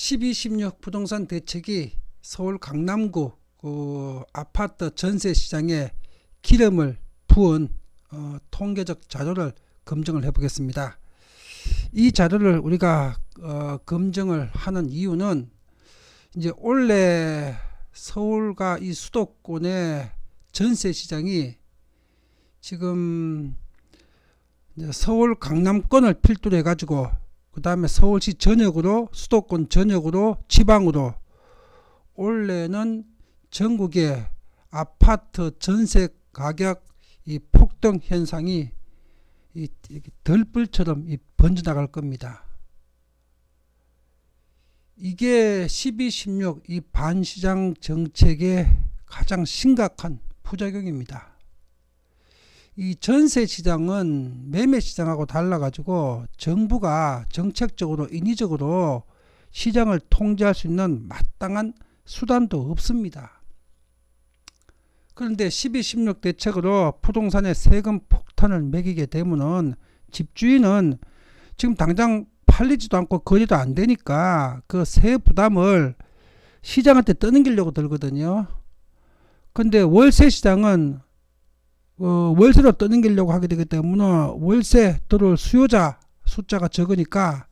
12, 16 부동산 대책이 서울 강남구 아파트 전세 시장에 기름을 부은 통계적 자료를 검증을 해보겠습니다. 이 자료를 우리가 검증을 하는 이유는 이제 원래 서울과 이 수도권의 전세 시장이 지금 서울 강남권을 필두로 해가지고 그 다음에 서울시 전역으로 수도권 전역으로 지방으로 원래는 전국의 아파트 전세 가격 이 폭등 현상이 이 들불처럼 번져나갈 겁니다. 이게 12, 16 이 반시장 정책의 가장 심각한 부작용입니다. 이 전세 시장은 매매 시장하고 달라가지고 정부가 정책적으로 인위적으로 시장을 통제할 수 있는 마땅한 수단도 없습니다. 그런데 12, 16 대책으로 부동산에 세금 폭탄을 매기게 되면은 집주인은 지금 당장 팔리지도 않고 거래도 안 되니까 그 세 부담을 시장한테 떠넘기려고 들거든요. 근데 월세 시장은 월세로 떠넘기려고 하게 되기 때문에 월세 들어올 수요자 숫자가 적으니까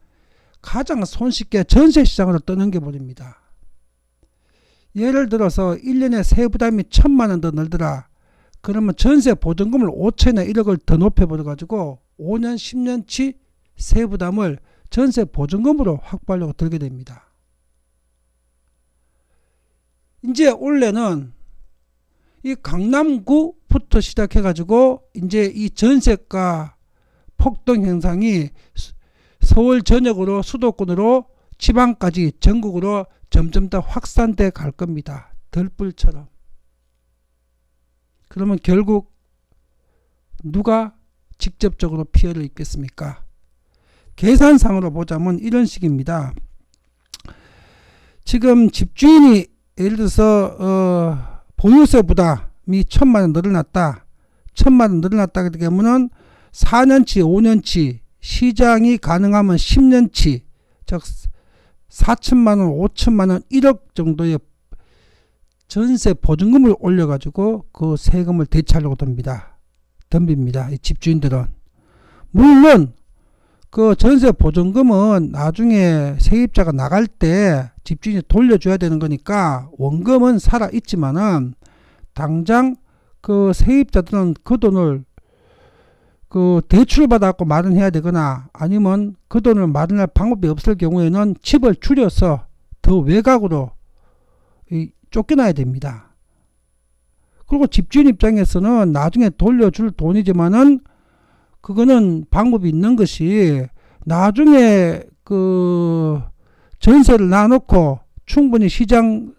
가장 손쉽게 전세 시장으로 떠넘겨 버립니다. 예를 들어서 1년에 세부담이 1,000만원 더 늘더라. 그러면 전세 보증금을 5천이나 1억을 더 높여버려가지고 5년 10년치 세부담을 전세 보증금으로 확보하려고 들게 됩니다. 이제 원래는 이 강남구부터 시작해가지고 이제 이 전세가 폭등 현상이 서울 전역으로 수도권으로 지방까지 전국으로 점점 더 확산돼 갈 겁니다. 들불처럼. 그러면 결국 누가 직접적으로 피해를 입겠습니까? 계산상으로 보자면 이런 식입니다. 지금 집주인이 예를 들어서 보유세 부담이 1,000만원 늘어났다. 1,000만원 늘어났다 그렇게 되면은 4년치, 5년치, 시장이 가능하면 10년치, 즉 4천만원, 5천만원, 1억 정도의 전세 보증금을 올려가지고 그 세금을 대체하려고 덤빕니다. 이 집주인들은. 물론 그 전세 보증금은 나중에 세입자가 나갈 때 집주인이 돌려줘야 되는 거니까 원금은 살아있지만은 당장 그 세입자들은 그 돈을 그 대출 받아갖고 마련해야 되거나 아니면 그 돈을 마련할 방법이 없을 경우에는 집을 줄여서 더 외곽으로 쫓겨나야 됩니다. 그리고 집주인 입장에서는 나중에 돌려줄 돈이지만은 그거는 방법이 있는 것이 나중에 그 전세를 놔놓고 충분히 시장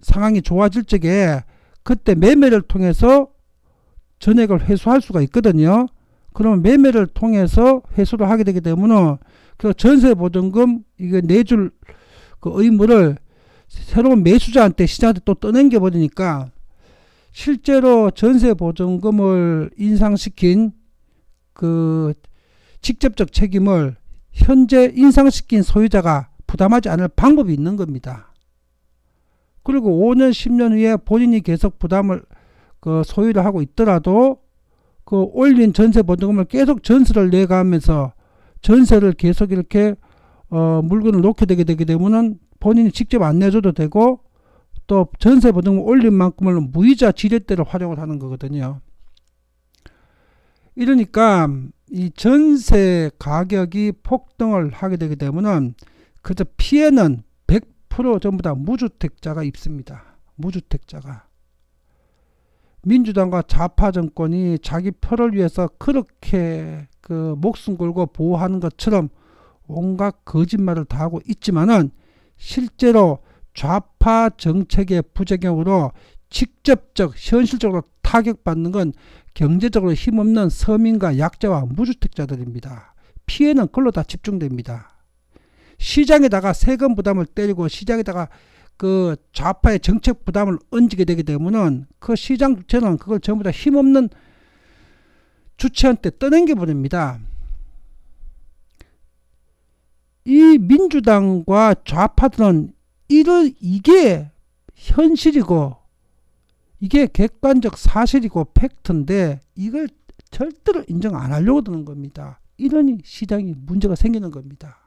상황이 좋아질 적에 그때 매매를 통해서 전액을 회수할 수가 있거든요. 그러면 매매를 통해서 회수를 하게 되기 때문에 그 전세 보증금 이거 내줄 그 의무를 새로운 매수자한테 시장한테 또 떠넘겨 버리니까 실제로 전세 보증금을 인상시킨 그 직접적 책임을 현재 인상시킨 소유자가 부담하지 않을 방법이 있는 겁니다. 그리고 5년 10년 후에 본인이 계속 부담을 그 소유를 하고 있더라도 그 올린 전세 보증금을 계속 전세를 내가면서 전세를 계속 이렇게 물건을 놓게 되게 되면은 본인이 직접 안 내줘도 되고 또 전세 보증금 올린 만큼을 무이자 지렛대로 활용을 하는 거거든요. 이러니까 이 전세 가격이 폭등을 하게 되게 되면은 그저 피해는 100% 전부 다 무주택자가 입습니다. 무주택자가. 민주당과 좌파 정권이 자기 표를 위해서 그렇게 그 목숨 걸고 보호하는 것처럼 온갖 거짓말을 다 하고 있지만은 실제로 좌파 정책의 부작용으로 직접적 현실적으로 타격받는 건 경제적으로 힘없는 서민과 약자와 무주택자들입니다. 피해는 그걸로 다 집중됩니다. 시장에다가 세금 부담을 때리고 시장에다가 그 좌파의 정책 부담을 얹게 되게 되면은 그 시장 주체는 그걸 전부 다 힘없는 주체한테 떠넘겨 버립니다. 이 민주당과 좌파들은 이게 현실이고 이게 객관적 사실이고 팩트인데 이걸 절대로 인정 안 하려고 드는 겁니다. 이러니 시장이 문제가 생기는 겁니다.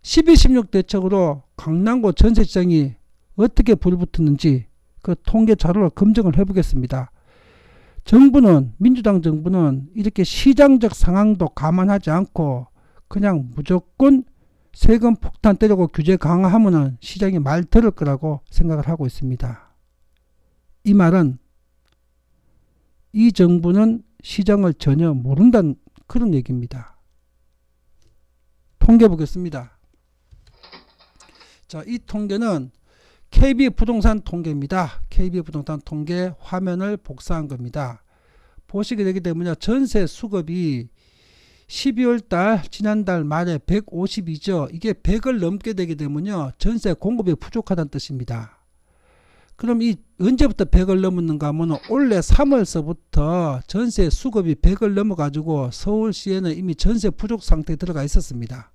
12.16 대책으로 강남구 전세시장이 어떻게 불붙었는지 그 통계 자료로 검증을 해보겠습니다. 민주당 정부는 이렇게 시장적 상황도 감안하지 않고 그냥 무조건 세금 폭탄 때리고 규제 강화하면 시장이 말 들을 거라고 생각을 하고 있습니다. 이 말은 이 정부는 시장을 전혀 모른다는 그런 얘기입니다. 통계 보겠습니다. 자, 이 통계는 KB부동산 통계입니다. KB부동산 통계 화면을 복사한 겁니다. 보시게 되기 때문에 전세 수급이 12월달 지난달 말에 152죠. 이게 100을 넘게 되게 되면요 전세 공급이 부족하다는 뜻입니다. 그럼 이 언제부터 100을 넘었는가 하면 올해 3월서부터 전세 수급이 100을 넘어 가지고 서울시에는 이미 전세 부족 상태에 들어가 있었습니다.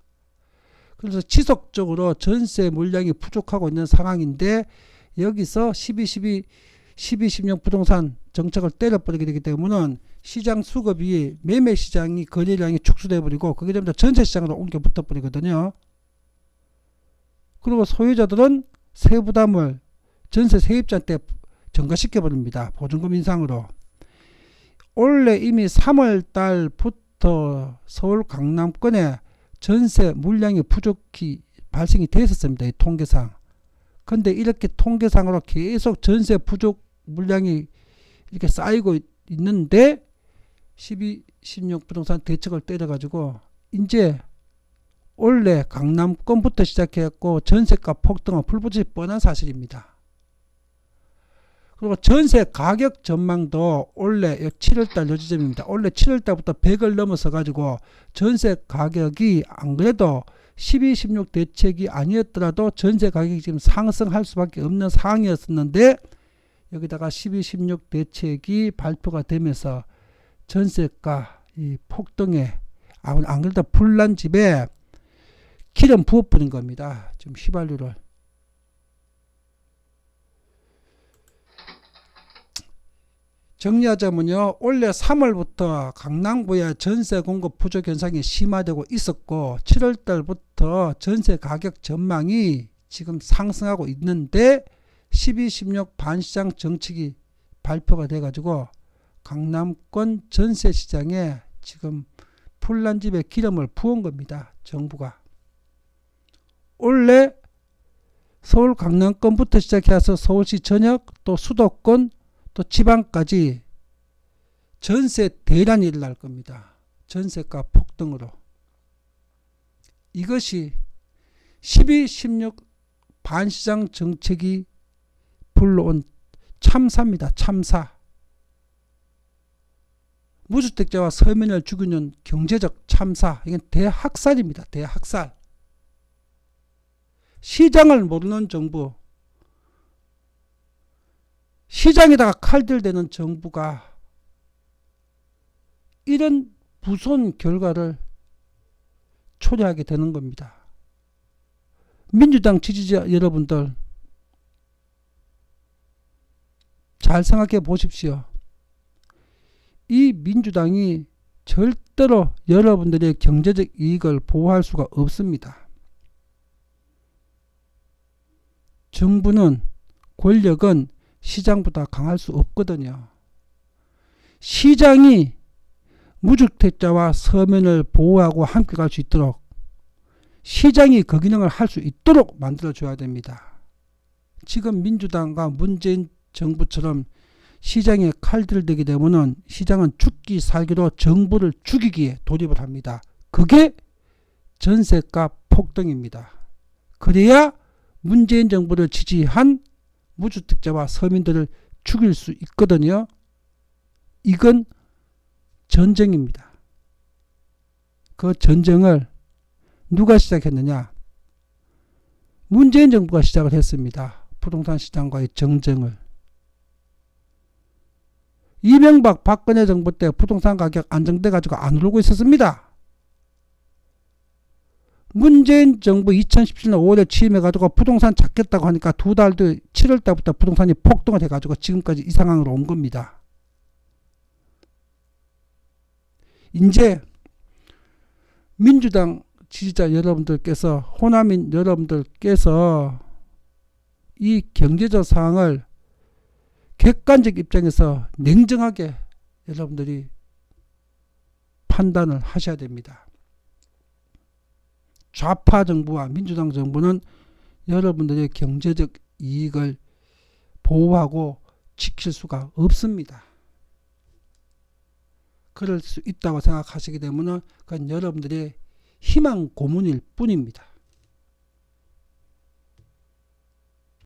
그래서 지속적으로 전세 물량이 부족하고 있는 상황인데 여기서 12.16 부동산 정책을 때려버리게 되기 때문에 시장 수급이 매매 시장이 거래량이 축소돼 버리고 그게 되면 전세 시장으로 옮겨 붙어 버리거든요. 그리고 소유자들은 세부담을 전세 세입자 때 전가시켜 버립니다. 보증금 인상으로. 올해 이미 3월 달부터 서울 강남권에 전세 물량이 부족히 발생이 됐었습니다. 이 통계상. 근데 이렇게 통계상으로 계속 전세 부족 물량이 이렇게 쌓이고 있는데 12.16 부동산 대책을 때려가지고 이제 원래 강남권부터 시작해갖고 전세가 폭등은 불붙이 뻔한 사실입니다. 그리고 전세 가격 전망도 올해 7월달 요 지점입니다. 올해 7월달부터 100을 넘어서 가지고 전세 가격이 안 그래도 12.16 대책이 아니었더라도 전세 가격이 지금 상승할 수밖에 없는 상황이었었는데 여기다가 12.16 대책이 발표가 되면서 전세가 이 폭등에 안 그래도 불난 집에 기름 부어버린 겁니다. 지금 휘발유를. 정리하자면요. 올해 3월부터 강남구의 전세 공급 부족 현상이 심화되고 있었고 7월달부터 전세 가격 전망이 지금 상승하고 있는데 12.16 반시장 정책이 발표가 돼가지고 강남권 전세 시장에 지금 불난 집에 기름을 부은 겁니다. 정부가. 원래 서울 강남권부터 시작해서 서울시 전역 또 수도권 또 지방까지 전세 대란이 일어날 겁니다. 전세가 폭등으로. 이것이 12.16 반시장 정책이 불러온 참사입니다. 참사. 무주택자와 서민을 죽이는 경제적 참사. 이건 대학살입니다. 대학살. 시장을 모르는 정부. 시장에다가 칼들대는 정부가 이런 무서운 결과를 초래하게 되는 겁니다. 민주당 지지자 여러분들 잘 생각해 보십시오. 이 민주당이 절대로 여러분들의 경제적 이익을 보호할 수가 없습니다. 정부는 권력은 시장보다 강할 수 없거든요. 시장이 무주택자와 서민을 보호하고 함께 갈 수 있도록 시장이 그 기능을 할 수 있도록 만들어줘야 됩니다. 지금 민주당과 문재인 정부처럼 시장에 칼들을 대게 되면 시장은 죽기 살기로 정부를 죽이기에 돌입을 합니다. 그게 전세가 폭등입니다. 그래야 문재인 정부를 지지한 무주택자와 서민들을 죽일 수 있거든요. 이건 전쟁입니다. 그 전쟁을 누가 시작했느냐? 문재인 정부가 시작을 했습니다. 부동산 시장과의 정쟁을. 이명박 박근혜 정부 때 부동산 가격 안정돼 가지고 안 오르고 있었습니다. 문재인 정부 2017년 5월에 취임해가지고 부동산 잡겠다고 하니까 두 달 뒤 7월 달부터 부동산이 폭등을 해가지고 지금까지 이 상황으로 온 겁니다. 이제 민주당 지지자 여러분들께서, 호남인 여러분들께서 이 경제적 상황을 객관적 입장에서 냉정하게 여러분들이 판단을 하셔야 됩니다. 좌파 정부와 민주당 정부는 여러분들의 경제적 이익을 보호하고 지킬 수가 없습니다. 그럴 수 있다고 생각하시기 때문에 그건 여러분들의 희망 고문일 뿐입니다.